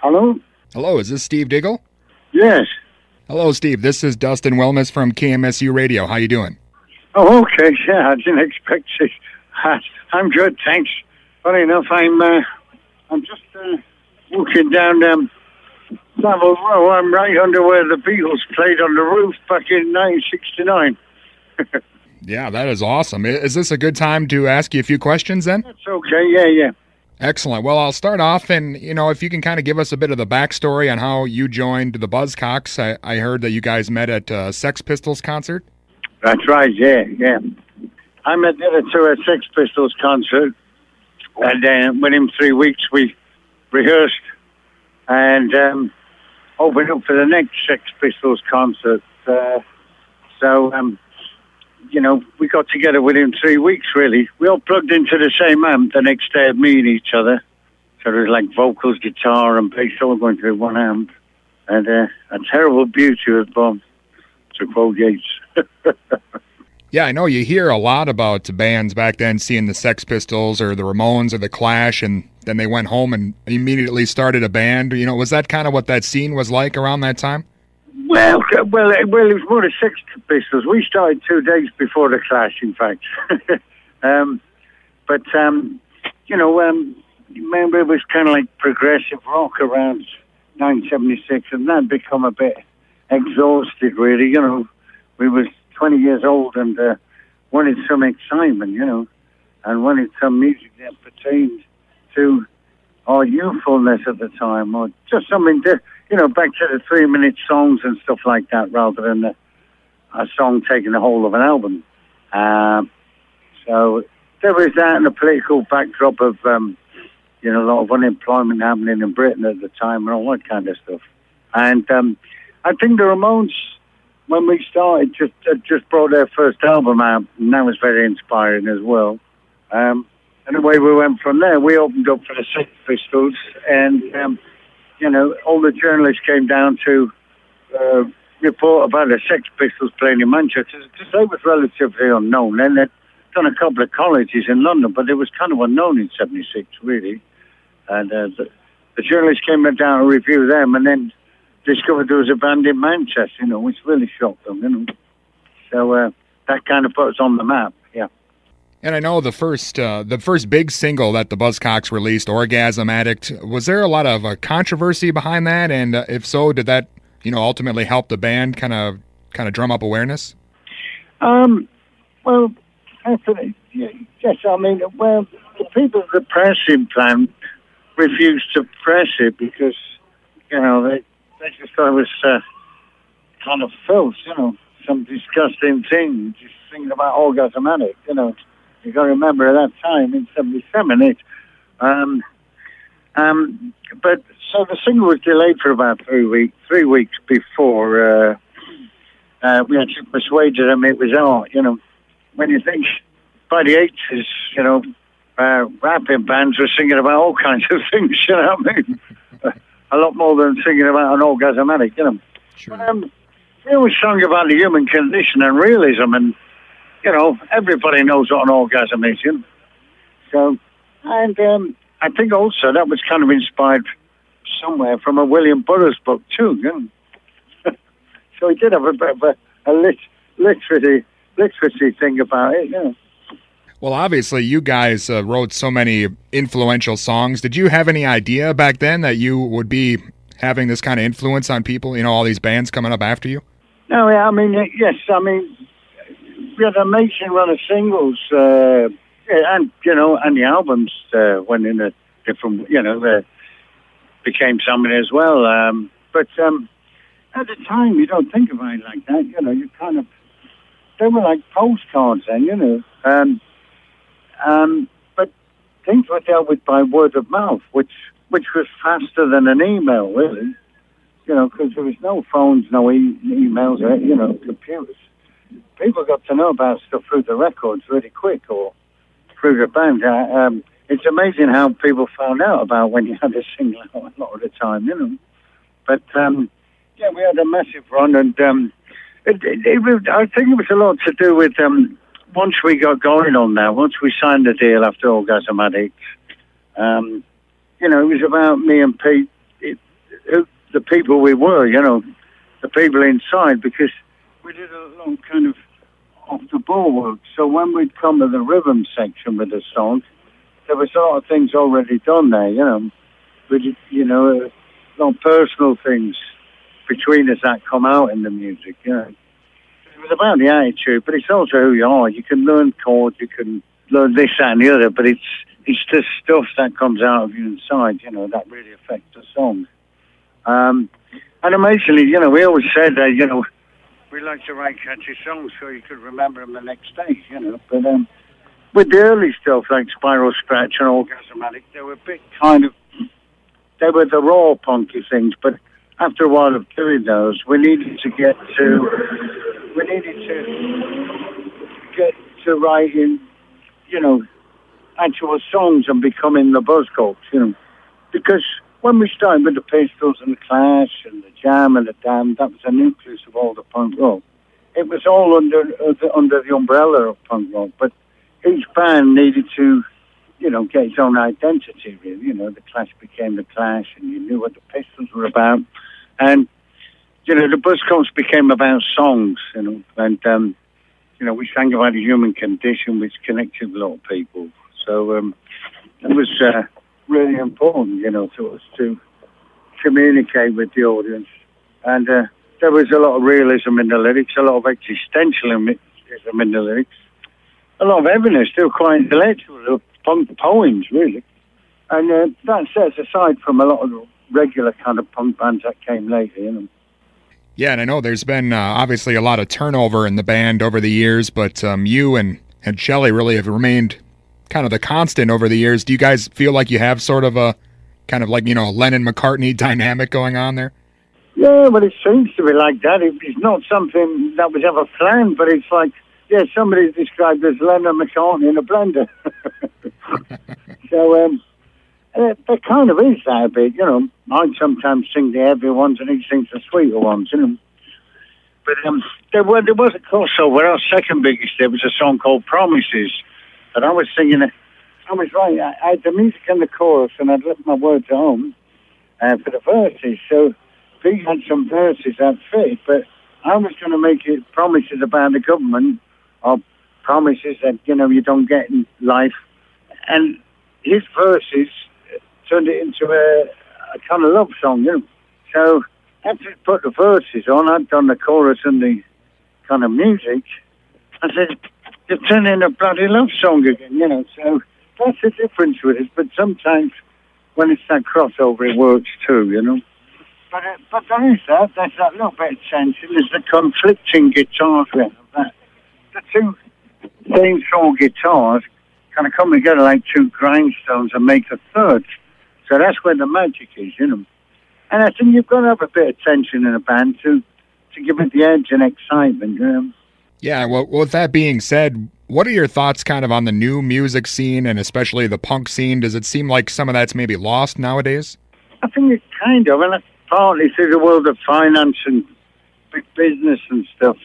Hello? Hello, is this Steve Diggle? Yes. Hello, Steve. This is Dustin Wellness from KMSU Radio. How you doing? Oh, okay. Yeah, I didn't expect it. I'm good, thanks. Funny enough, I'm just walking down Savile Row. I'm right under where the Beatles played on the roof back in 1969. Yeah, that is awesome. Is this a good time to ask you a few questions then? That's okay. Yeah. Excellent. Well, I'll start off, and if you can kind of give us a bit of the backstory on how you joined the Buzzcocks. I heard that you guys met at a Sex Pistols concert. That's right. Yeah. I met there to a Sex Pistols concert, and within 3 weeks we rehearsed and opened up for the next Sex Pistols concert. We got together within 3 weeks, really. We all plugged into the same amp the next day of meeting each other. So there was like vocals, guitar, and bass all going through one amp. And a terrible beauty was born, to quote Yates. Yeah, I know you hear a lot about bands back then seeing the Sex Pistols or the Ramones or the Clash, and then they went home and immediately started a band. Was that kind of what that scene was like around that time? Well, it was more the Sex Pistols. We started 2 days before the Clash, in fact. Remember it was kind of like progressive rock around 1976, and that had become a bit exhausted, really. We were 20 years old and wanted some excitement, and wanted some music that pertained to our youthfulness at the time, or just something to, back to the 3-minute songs and stuff like that, rather than a song taking the whole of an album. So there was that, and a political backdrop of, a lot of unemployment happening in Britain at the time and all that kind of stuff. And I think the Ramones, when we started, just brought their first album out, and that was very inspiring as well. And the way we went from there, we opened up for the Sex Pistols, and all the journalists came down to report about the Sex Pistols playing in Manchester, because they was relatively unknown. And they'd done a couple of colleges in London, but it was kind of unknown in 76, really. And the journalists came down to review them, and then discovered there was a band in Manchester, which really shocked them, So that kind of put us on the map, yeah. And I know the first big single that the Buzzcocks released, Orgasm Addict, was there a lot of controversy behind that? And if so, did that, ultimately help the band kind of drum up awareness? Well, Anthony, yes. The people at the pressing plant refused to press it because, they just thought it was kind of filth, some disgusting thing, just thinking about Orgasm Addict, You got to remember at that time in 77, but so the single was delayed for about 3 weeks. 3 weeks before we actually persuaded them it was art. When you think by the 80s, rapping bands were singing about all kinds of things. A lot more than singing about an orgasm addict. Sure. But, we always sung about the human condition and realism, and everybody knows what an orgasm is, So, and I think also that was kind of inspired somewhere from a William Burroughs book too, So he did have a bit of a literacy thing about it, Well, obviously, you guys wrote so many influential songs. Did you have any idea back then that you would be having this kind of influence on people, all these bands coming up after you? No, yes. We had an amazing run of singles, and the albums went in a different, became something as well. But at the time, you don't think about it like that. You kind of, they were like postcards then, but things were dealt with by word of mouth, which was faster than an email, really. Because there was no phones, no emails, or, computers. People got to know about stuff through the records really quick, or through the band. It's amazing how people found out about when you had a single out a lot of the time, But, we had a massive run, and I think it was a lot to do with once we got going on that, once we signed the deal after Orgasm Addict, it was about me and Pete people we were, the people inside, because we did a lot of kind of off the ball work. So when we'd come to the rhythm section with the song, there was a lot of things already done there, We did, a lot of personal things between us that come out in the music, It was about the attitude, but it's also who you are. You can learn chords, you can learn this, that, and the other, but it's the stuff that comes out of you inside, that really affects the song. And amazingly, we always said that, we like to write catchy songs so you could remember them the next day, But with the early stuff like Spiral Scratch and Orgasm Addict, they were a bit they were the raw punky things, but after a while of doing those, we needed to get to writing, actual songs and becoming the Buzzcocks, Because when we started with the Pistols and the Clash and the Jam and the Damned, that was the nucleus of all the punk rock. It was all under the umbrella of punk rock, but each band needed to, get its own identity, really. The Clash became the Clash, and you knew what the Pistols were about. And, the Buzzcocks became about songs, and, we sang about the human condition, which connected with a lot of people. So it was really important, to us to communicate with the audience. And there was a lot of realism in the lyrics, a lot of existentialism in the lyrics, a lot of heaviness. They were quite intellectual, they were punk poems, really. And that sets aside from a lot of the regular kind of punk bands that came later, Yeah, and I know there's been obviously a lot of turnover in the band over the years, but you and Shelley really have remained kind of the constant over the years. Do you guys feel like you have sort of a kind of like, Lennon-McCartney dynamic going on there? Yeah, well, it seems to be like that. It's not something that was ever planned, but it's like, somebody described as Lennon-McCartney in a blender. So, there kind of is that a bit, I sometimes sing the heavy ones and he sings the sweeter ones, But there was a crossover. Our second biggest hit was a song called Promises. And I was singing it. I was right. I had the music and the chorus, and I'd left my words at home for the verses. So Pete had some verses that fit, but I was going to make it promises about the government or promises that, you don't get in life. And his verses turned it into a kind of love song, So after he put the verses on, I'd done the chorus and the kind of music. I said, you're turning a bloody love song again, So that's the difference with it. But sometimes when it's that crossover, it works too, But there is that. There's that little bit of tension. There's the conflicting guitars we have. The two same song guitars kind of come together like two grindstones and make a third. So that's where the magic is, And I think you've got to have a bit of tension in a band to give it the edge and excitement, Yeah, well, with that being said, what are your thoughts kind of on the new music scene and especially the punk scene? Does it seem like some of that's maybe lost nowadays? I think it's kind of, and that's partly through the world of finance and big business and stuff.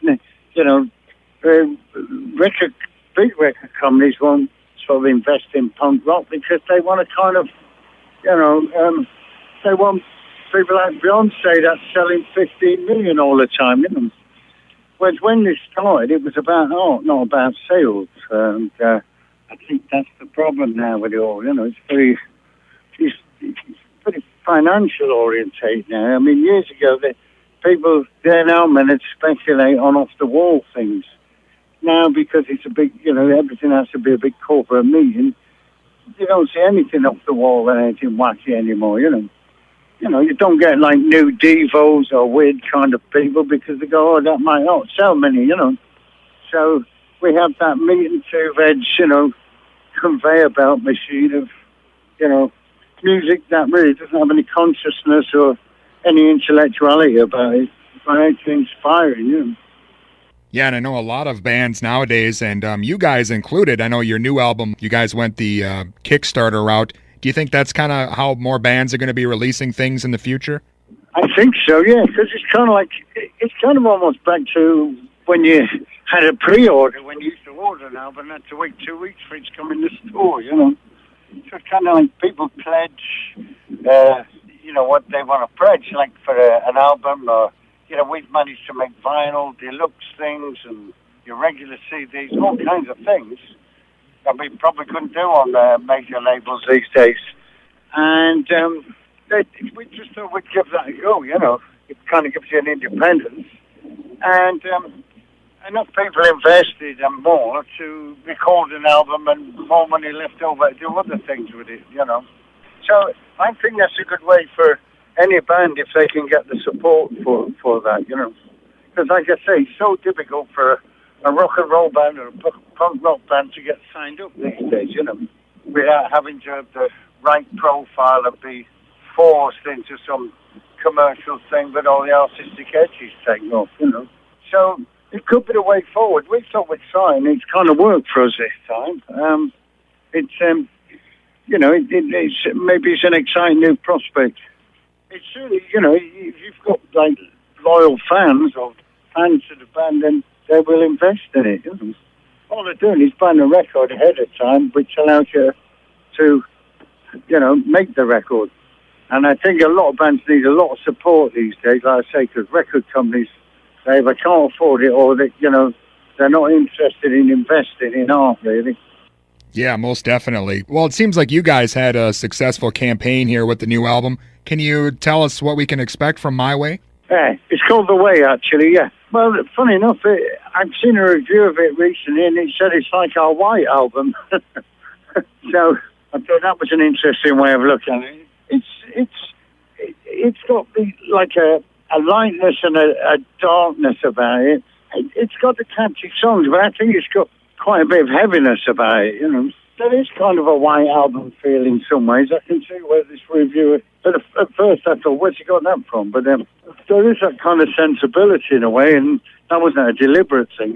Big record companies won't sort of invest in punk rock because they want to kind of, they want people like Beyonce that's selling 15 million all the time, Whereas when this started, it was about art, not about sales. And I think that's the problem now with it all. It's pretty financial orientated now. I mean, years ago, people there now men speculate on off the wall things. Now, because it's a big, everything has to be a big corporate meeting. You don't see anything off the wall and anything wacky anymore. You don't get like new divos or weird kind of people because they go, that might not sell many, So we have that meat and two-veg, conveyor belt machine of, music that really doesn't have any consciousness or any intellectuality about it, but it's inspiring, Yeah, and I know a lot of bands nowadays, and you guys included. I know your new album, you guys went the Kickstarter route. Do you think that's kind of how more bands are going to be releasing things in the future? I think so, yeah, because it's kind of almost back to when you had a pre-order, when you used to order an album and had to wait 2 weeks for it to come in the store, So it's kind of like people pledge, what they want to pledge, like for an album, or, we've managed to make vinyl, deluxe things, and your regular CDs, all kinds of things that we probably couldn't do on major labels these days. And we just thought we'd give that a go, It kind of gives you an independence. And enough people invested and more to record an album and more money left over to do other things with it, So I think that's a good way for any band if they can get the support for that, Because like I say, it's so difficult for a rock and roll band or a punk rock band to get signed up these days, without having to have the right profile and be forced into some commercial thing, but all the artistic edges taken off, So it could be the way forward. We thought we'd try, and it's kind of worked for us this time. It's maybe it's an exciting new prospect. It's certainly, if you've got like loyal fans or fans of the band, then they will invest in it. All they're doing is buying a record ahead of time, which allows you to, make the record. And I think a lot of bands need a lot of support these days, like I say, because record companies, they either can't afford it or they're not interested in investing in art, really. Yeah, most definitely. Well, it seems like you guys had a successful campaign here with the new album. Can you tell us what we can expect from My Way? Yeah, it's called The Way, actually, yeah. Well, funny enough, I've seen a review of it recently, and it said it's like our White album. So I thought that was an interesting way of looking at it. It's got like a lightness and a darkness about it. It's got the catchy songs, but I think it's got quite a bit of heaviness about it, There is kind of a White album feel in some ways. I can see where this reviewer... At first I thought, where's he got that from? But there is that kind of sensibility in a way, and that wasn't a deliberate thing,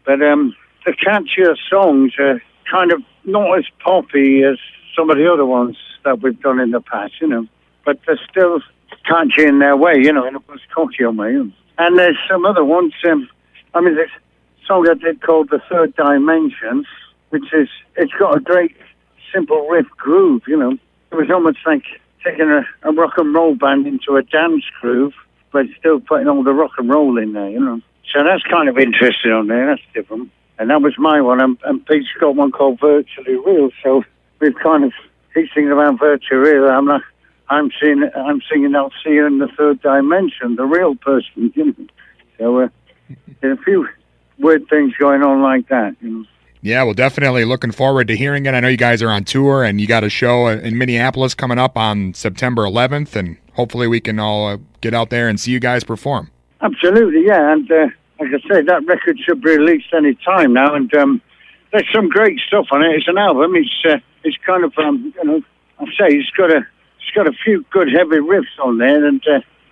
But the catchier songs are kind of not as poppy as some of the other ones that we've done in the past, But they're still catchy in their way, in a Buzzcockian way. And there's some other ones. There's a song I did called The Third Dimension, it's got a great simple riff groove, It was almost like taking a rock and roll band into a dance groove, but still putting all the rock and roll in there, So that's kind of interesting on there. That's different. And that was my one. And Pete's got one called Virtually Real. So we've kind of, he's singing about virtually real. I'm singing I'll see you in the third dimension, the real person, So there's a few weird things going on like that, Yeah, well, definitely looking forward to hearing it. I know you guys are on tour, and you got a show in Minneapolis coming up on September 11th, and hopefully we can all get out there and see you guys perform. Absolutely, yeah, and like I say, that record should be released any time now, and there's some great stuff on it. It's an album. It's kind of I say it's got a few good heavy riffs on there, and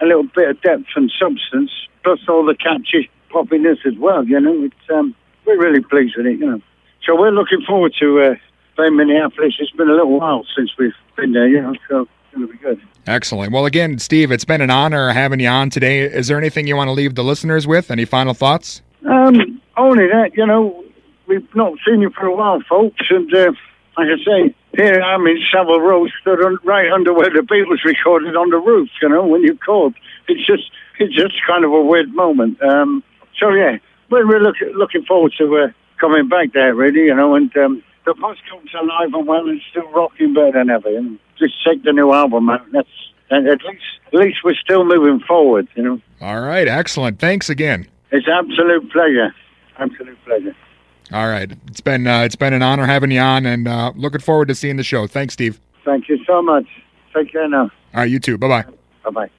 a little bit of depth and substance, plus all the catchy poppiness as well. We're really pleased with it, So we're looking forward to playing Minneapolis. It's been a little while since we've been there, so it's going to be good. Excellent. Well, again, Steve, it's been an honor having you on today. Is there anything you want to leave the listeners with? Any final thoughts? Only that, we've not seen you for a while, folks, and like I say, here I am in Savile Row, stood right under where the Beatles recorded on the roof, when you called. It's just kind of a weird moment. So, yeah, we're looking forward to coming back there, really, and the Buzzcocks are alive and well and still rocking better than ever. Just check the new album out. At least we're still moving forward, All right, excellent. Thanks again. It's an absolute pleasure. Absolute pleasure. All right, it's been an honor having you on, and looking forward to seeing the show. Thanks, Steve. Thank you so much. Take care now. All right, you too. Bye-bye. Bye-bye.